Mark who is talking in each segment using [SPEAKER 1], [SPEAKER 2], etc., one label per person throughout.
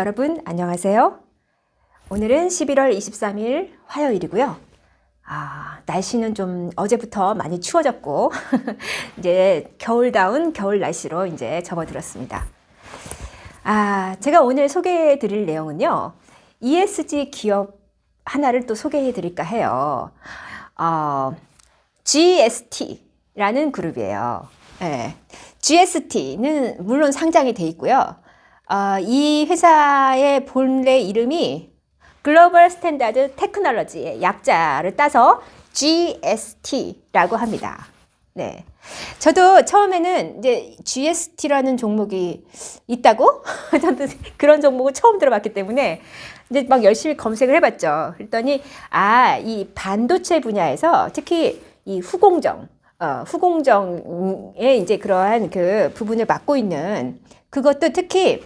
[SPEAKER 1] 여러분 안녕하세요. 오늘은 11월 23일 화요일이고요. 날씨는 좀 어제부터 많이 추워졌고 이제 겨울다운 겨울 날씨로 이제 접어들었습니다. 제가 오늘 소개해 드릴 내용은요. ESG 기업 하나를 또 소개해 드릴까 해요. GST라는 그룹이에요. 네. GST는 물론 상장이 돼 있고요. 이 회사의 본래 이름이 글로벌 스탠다드 테크놀로지의 약자를 따서 GST라고 합니다. 네. 저도 처음에는 이제 GST라는 종목이 있다고? 저도 그런 종목을 처음 들어봤기 때문에 이제 막 열심히 검색을 해봤죠. 그랬더니, 이 반도체 분야에서 특히 이 후공정의 이제 그러한 그 부분을 맡고 있는 그것도 특히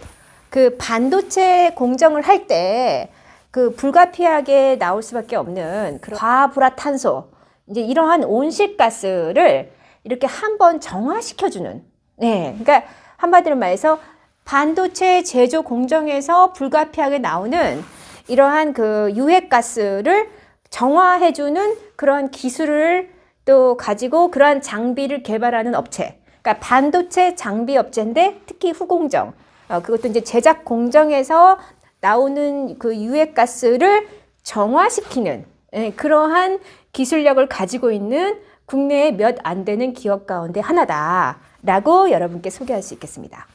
[SPEAKER 1] 그 반도체 공정을 할 때 그 불가피하게 나올 수밖에 없는 그런 과불화탄소, 이제 이러한 온실가스를 이렇게 한번 정화시켜주는, 그러니까 한마디로 말해서 반도체 제조 공정에서 불가피하게 나오는 이러한 그 유해가스를 정화해주는 그런 기술을 또 가지고 그러한 장비를 개발하는 업체, 그러니까 반도체 장비 업체인데 특히 후공정, 그것도 이제 제작 공정에서 나오는 그 유해가스를 정화시키는 그러한 기술력을 가지고 있는 국내에 몇 안 되는 기업 가운데 하나다라고 여러분께 소개할 수 있겠습니다.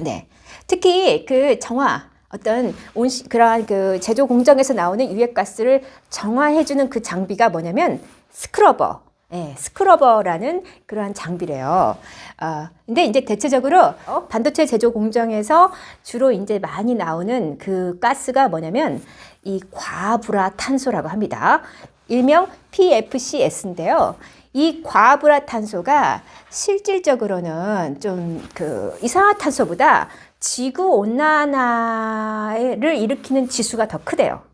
[SPEAKER 1] 네, 특히 그 정화, 어떤 그러한 그 제조 공정에서 나오는 유해가스를 정화해주는 그 장비가 뭐냐면 스크러버. 스크러버라는 그러한 장비래요. 근데 이제 대체적으로 반도체 제조 공정에서 주로 이제 많이 나오는 그 가스가 뭐냐면 이 과불화탄소라고 합니다. 일명 PFCS인데요. 이 과불화탄소가 실질적으로는 좀 그 이산화탄소보다 지구 온난화를 일으키는 지수가 더 크대요.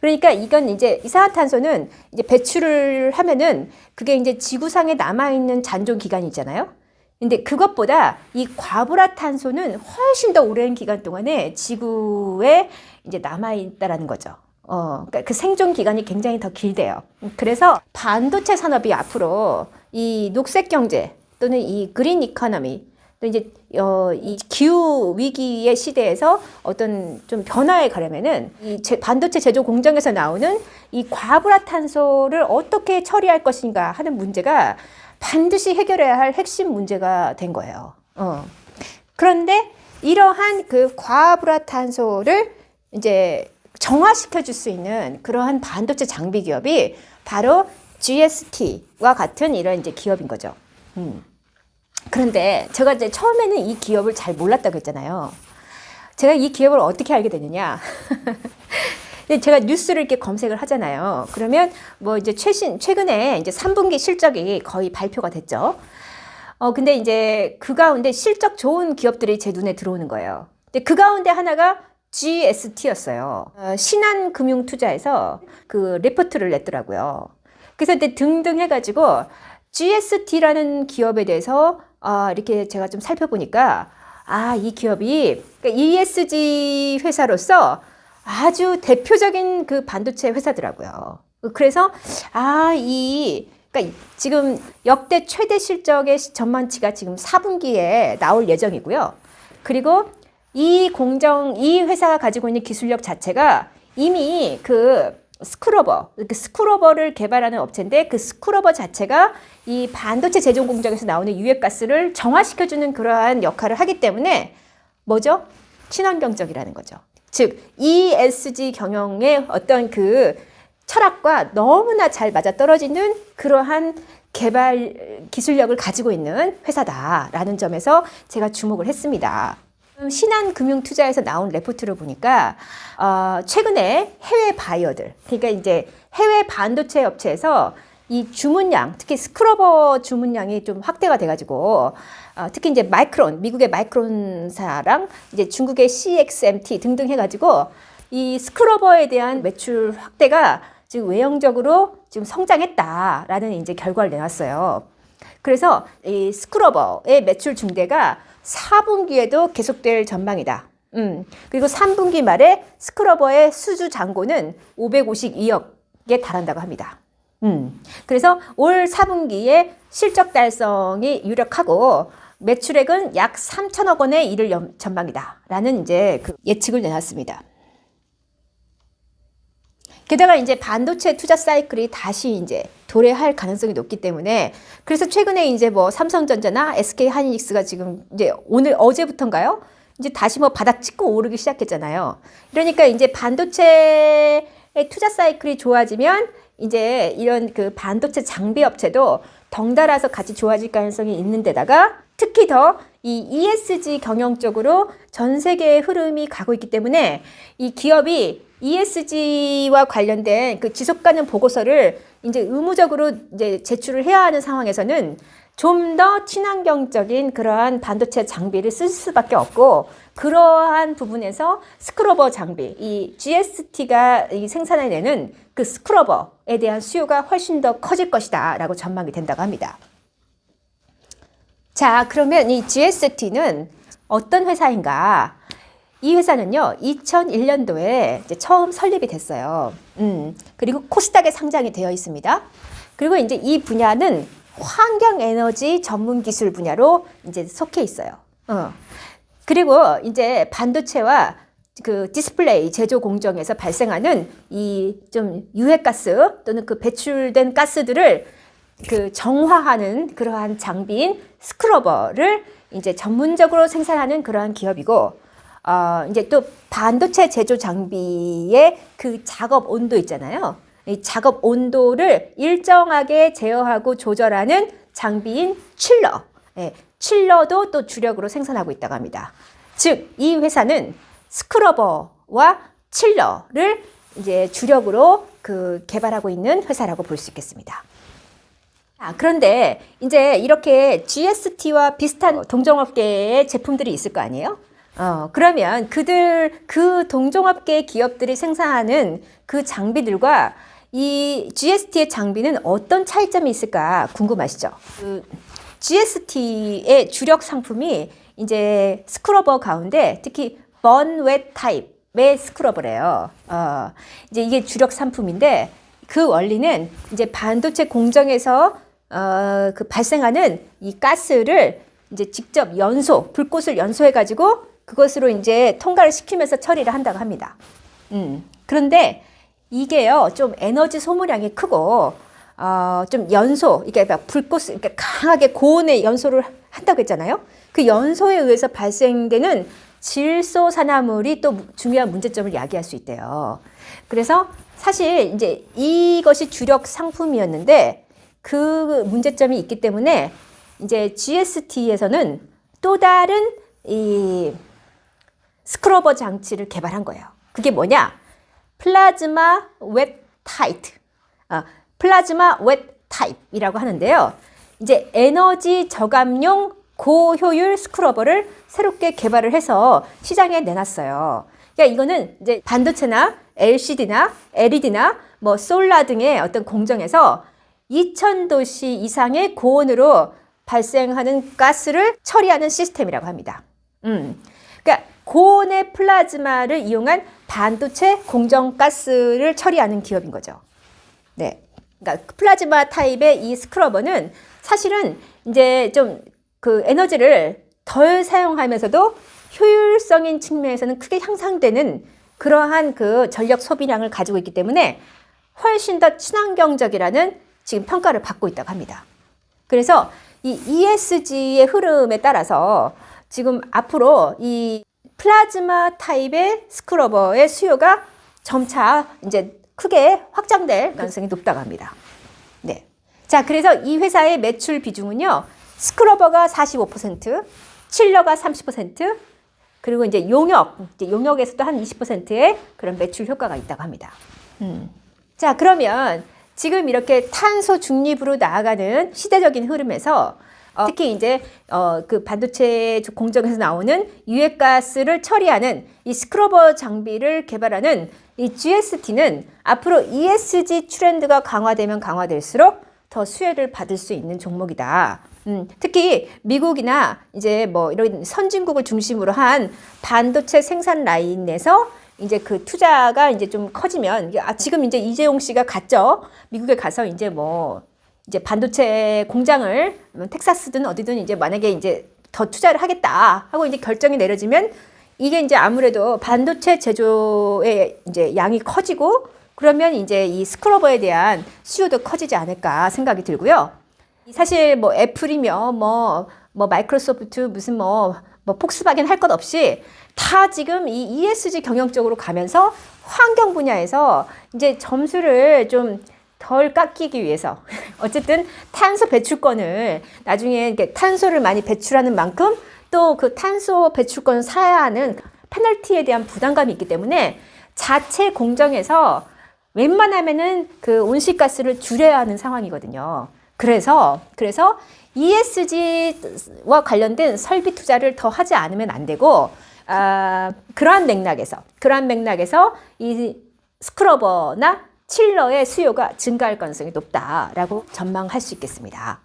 [SPEAKER 1] 그러니까 이건 이제 이산화탄소는 이제 배출을 하면은 그게 이제 지구상에 남아있는 잔존 기간이 있잖아요. 근데 그것보다 이 과불화탄소는 훨씬 더 오랜 기간 동안에 지구에 이제 남아있다라는 거죠. 그러니까 그 생존 기간이 굉장히 더 길대요. 그래서 반도체 산업이 앞으로 이 녹색 경제 또는 이 그린 이코노미 또 이제 이 기후 위기의 시대에서 어떤 좀 변화에 가려면은 이 반도체 제조 공정에서 나오는 이 과불화탄소를 어떻게 처리할 것인가 하는 문제가 반드시 해결해야 할 핵심 문제가 된 거예요. 그런데 이러한 그 과불화탄소를 이제 정화시켜 줄 수 있는 그러한 반도체 장비 기업이 바로 GST와 같은 이런 이제 기업인 거죠. 그런데 제가 이제 처음에는 이 기업을 잘 몰랐다고 했잖아요. 제가 이 기업을 어떻게 알게 되느냐. 제가 뉴스를 이렇게 검색을 하잖아요. 그러면 뭐 이제 최근에 이제 3분기 실적이 거의 발표가 됐죠. 근데 이제 그 가운데 실적 좋은 기업들이 제 눈에 들어오는 거예요. 근데 그 가운데 하나가 GST였어요. 신한금융투자에서 그 리포트를 냈더라고요. 그래서 이제 등등 해가지고 GST라는 기업에 대해서 이렇게 제가 좀 살펴보니까 이 기업이 그러니까 ESG 회사로서 아주 대표적인 그 반도체 회사더라고요. 그래서 그러니까 지금 역대 최대 실적의 전망치가 지금 4분기에 나올 예정이고요. 그리고 이 회사가 가지고 있는 기술력 자체가 이미 스크러버를 개발하는 업체인데 그 스크러버 자체가 이 반도체 제조 공정에서 나오는 유해가스를 정화시켜주는 그러한 역할을 하기 때문에 뭐죠? 친환경적이라는 거죠. 즉 ESG 경영의 어떤 그 철학과 너무나 잘 맞아떨어지는 그러한 개발 기술력을 가지고 있는 회사다라는 점에서 제가 주목을 했습니다. 신한금융투자에서 나온 레포트를 보니까 최근에 해외 바이어들, 그러니까 이제 해외 반도체 업체에서 이 주문량, 특히 스크러버 주문량이 좀 확대가 돼가지고 특히 이제 미국의 마이크론사랑 이제 중국의 CXMT 등등 해가지고 이 스크러버에 대한 매출 확대가 지금 외형적으로 지금 성장했다라는 이제 결과를 내놨어요. 그래서 이 스크러버의 매출 증대가 4분기에도 계속될 전망이다. 그리고 3분기 말에 스크러버의 수주 잔고는 552억에 달한다고 합니다. 그래서 올 4분기에 실적 달성이 유력하고 매출액은 약 3천억 원에 이를 전망이다라는 이제 그 예측을 내놨습니다. 게다가 이제 반도체 투자 사이클이 다시 이제 도래할 가능성이 높기 때문에 그래서 최근에 이제 뭐 삼성전자나 SK 하이닉스가 지금 이제 어제부터인가요? 이제 다시 뭐 바닥 찍고 오르기 시작했잖아요. 그러니까 이제 반도체의 투자 사이클이 좋아지면 이제 이런 그 반도체 장비 업체도 덩달아서 같이 좋아질 가능성이 있는 데다가 특히 더 이 ESG 경영 쪽으로 전 세계의 흐름이 가고 있기 때문에 이 기업이 ESG와 관련된 그 지속 가능 보고서를 이제 의무적으로 이제 제출을 해야 하는 상황에서는 좀 더 친환경적인 그러한 반도체 장비를 쓸 수밖에 없고 그러한 부분에서 스크러버 장비, 이 GST가 생산해내는 그 스크러버에 대한 수요가 훨씬 더 커질 것이다 라고 전망이 된다고 합니다. 자, 그러면 이 GST는 어떤 회사인가? 이 회사는요, 2001년도에 이제 처음 설립이 됐어요. 그리고 코스닥에 상장이 되어 있습니다. 그리고 이제 이 분야는 환경 에너지 전문 기술 분야로 이제 속해 있어요. 그리고 이제 반도체와 그 디스플레이 제조 공정에서 발생하는 이 좀 유해가스 또는 그 배출된 가스들을 그 정화하는 그러한 장비인 스크러버를 이제 전문적으로 생산하는 그러한 기업이고, 이제 또 반도체 제조 장비의 그 작업 온도 있잖아요. 이 작업 온도를 일정하게 제어하고 조절하는 장비인 칠러. 칠러도 또 주력으로 생산하고 있다고 합니다. 즉, 이 회사는 스크러버와 칠러를 이제 주력으로 그 개발하고 있는 회사라고 볼 수 있겠습니다. 그런데 이제 이렇게 GST와 비슷한 동종업계의 제품들이 있을 거 아니에요? 그러면 그 동종업계 기업들이 생산하는 그 장비들과 이 GST의 장비는 어떤 차이점이 있을까 궁금하시죠? 그 GST의 주력 상품이 이제 스크러버 가운데 특히 번웨 타입의 스크러버래요. 이제 이게 주력 상품인데 그 원리는 이제 반도체 공정에서 그 발생하는 이 가스를 이제 직접 불꽃을 연소해가지고 그것으로 이제 통과를 시키면서 처리를 한다고 합니다. 그런데 이게요, 좀 에너지 소모량이 크고, 좀 이게 불꽃을 이렇게 강하게 고온의 연소를 한다고 했잖아요. 그 연소에 의해서 발생되는 질소 산화물이 또 중요한 문제점을 야기할 수 있대요. 그래서 사실 이제 이것이 주력 상품이었는데 그 문제점이 있기 때문에 이제 GST에서는 또 다른 이 스크러버 장치를 개발한 거예요. 그게 뭐냐? 플라즈마 웻 타입. 플라즈마 웻 타입이라고 하는데요. 이제 에너지 저감용 고효율 스크러버를 새롭게 개발을 해서 시장에 내놨어요. 그러니까 이거는 이제 반도체나 LCD나 LED나 뭐 솔라 등의 어떤 공정에서 2000도씨 이상의 고온으로 발생하는 가스를 처리하는 시스템이라고 합니다. 그러니까 고온의 플라즈마를 이용한 반도체 공정 가스를 처리하는 기업인 거죠. 네. 그러니까 플라즈마 타입의 이 스크러버는 사실은 이제 좀 그 에너지를 덜 사용하면서도 효율성인 측면에서는 크게 향상되는 그러한 그 전력 소비량을 가지고 있기 때문에 훨씬 더 친환경적이라는 지금 평가를 받고 있다고 합니다. 그래서 이 ESG의 흐름에 따라서 지금 앞으로 이 플라즈마 타입의 스크러버의 수요가 점차 이제 크게 확장될 가능성이 높다고 합니다. 네. 자, 그래서 이 회사의 매출 비중은요, 스크러버가 45%, 칠러가 30%, 그리고 이제 용역에서도 한 20%의 그런 매출 효과가 있다고 합니다. 자, 그러면 지금 이렇게 탄소 중립으로 나아가는 시대적인 흐름에서 특히 이제 그 반도체 공정에서 나오는 유해가스를 처리하는 이 스크러버 장비를 개발하는 이 GST는 앞으로 ESG 트렌드가 강화되면 강화될수록 더 수혜를 받을 수 있는 종목이다. 특히 미국이나 이제 뭐 이런 선진국을 중심으로 한 반도체 생산 라인에서 이제 그 투자가 이제 좀 커지면, 지금 이제 이재용 씨가 갔죠. 미국에 가서 이제 뭐 이제 반도체 공장을 텍사스든 어디든 이제 만약에 이제 더 투자를 하겠다 하고 이제 결정이 내려지면, 이게 이제 아무래도 반도체 제조의 이제 양이 커지고, 그러면 이제 이 스크러버에 대한 수요도 커지지 않을까 생각이 들고요. 사실 뭐 애플이며 뭐 마이크로소프트 무슨 뭐 폭스바겐 할 것 없이 다 지금 이 ESG 경영 쪽으로 가면서 환경 분야에서 이제 점수를 좀 덜 깎이기 위해서 어쨌든 탄소 배출권을 나중에 이렇게 탄소를 많이 배출하는 만큼 또 그 탄소 배출권을 사야 하는 페널티에 대한 부담감이 있기 때문에 자체 공정에서 웬만하면은 그 온실가스를 줄여야 하는 상황이거든요. 그래서 ESG와 관련된 설비 투자를 더 하지 않으면 안 되고, 그러한 맥락에서 이 스크러버나 칠러의 수요가 증가할 가능성이 높다라고 전망할 수 있겠습니다.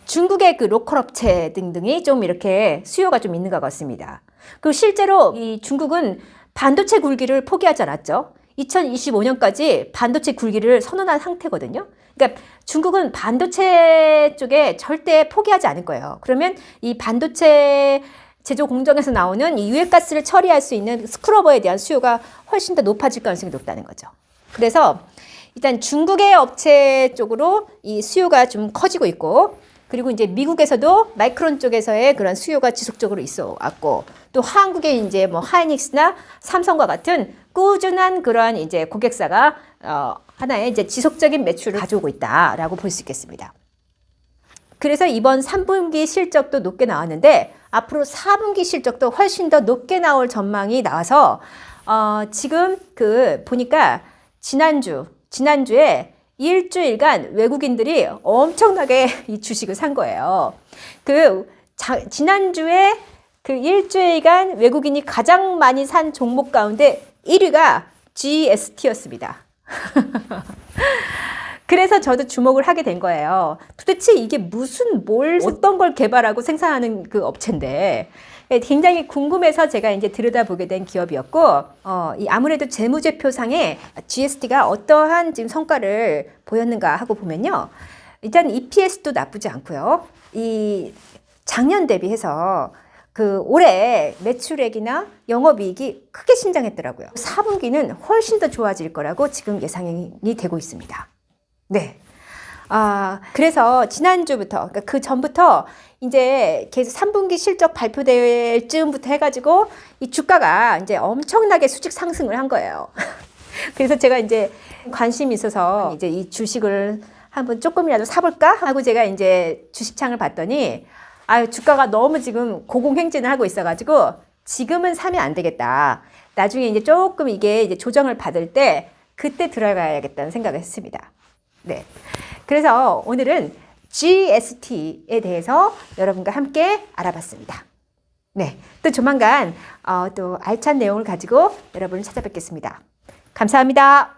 [SPEAKER 1] 중국의 그 로컬 업체 등등이 좀 이렇게 수요가 좀 있는 것 같습니다. 그리고 실제로 이 중국은 반도체 굴기를 포기하지 않았죠. 2025년까지 반도체 굴기를 선언한 상태거든요. 그러니까 중국은 반도체 쪽에 절대 포기하지 않을 거예요. 그러면 이 반도체 제조 공정에서 나오는 이 유해가스를 처리할 수 있는 스크러버에 대한 수요가 훨씬 더 높아질 가능성이 높다는 거죠. 그래서 일단 중국의 업체 쪽으로 이 수요가 좀 커지고 있고, 그리고 이제 미국에서도 마이크론 쪽에서의 그런 수요가 지속적으로 있어 왔고, 또 한국의 이제 뭐 하이닉스나 삼성과 같은 꾸준한 그러한 이제 고객사가 하나의 이제 지속적인 매출을 가져오고 있다라고 볼 수 있겠습니다. 그래서 이번 3분기 실적도 높게 나왔는데 앞으로 4분기 실적도 훨씬 더 높게 나올 전망이 나와서 지금 그 보니까 지난주에 일주일간 외국인들이 엄청나게 이 주식을 산 거예요. 지난주에 그 일주일간 외국인이 가장 많이 산 종목 가운데 1위가 GST였습니다. 그래서 저도 주목을 하게 된 거예요. 도대체 이게 어떤 걸 개발하고 생산하는 그 업체인데, 굉장히 궁금해서 제가 이제 들여다보게 된 기업이었고, 아무래도 재무제표상에 GST가 어떠한 지금 성과를 보였는가 하고 보면요. 일단 EPS도 나쁘지 않고요. 이 작년 대비해서 그 올해 매출액이나 영업이익이 크게 신장했더라고요. 4분기는 훨씬 더 좋아질 거라고 지금 예상이 되고 있습니다. 네. 그래서 지난주부터, 그러니까 그 전부터 이제 계속 3분기 실적 발표될 즈음부터 해가지고 이 주가가 이제 엄청나게 수직 상승을 한 거예요. 그래서 제가 이제 관심이 있어서 이제 이 주식을 한번 조금이라도 사볼까 하고 제가 이제 주식창을 봤더니, 주가가 너무 지금 고공행진을 하고 있어가지고 지금은 사면 안 되겠다. 나중에 이제 조금 이게 이제 조정을 받을 때 그때 들어가야겠다는 생각을 했습니다. 네. 그래서 오늘은 GST에 대해서 여러분과 함께 알아봤습니다. 네. 또 조만간 또 알찬 내용을 가지고 여러분을 찾아뵙겠습니다. 감사합니다.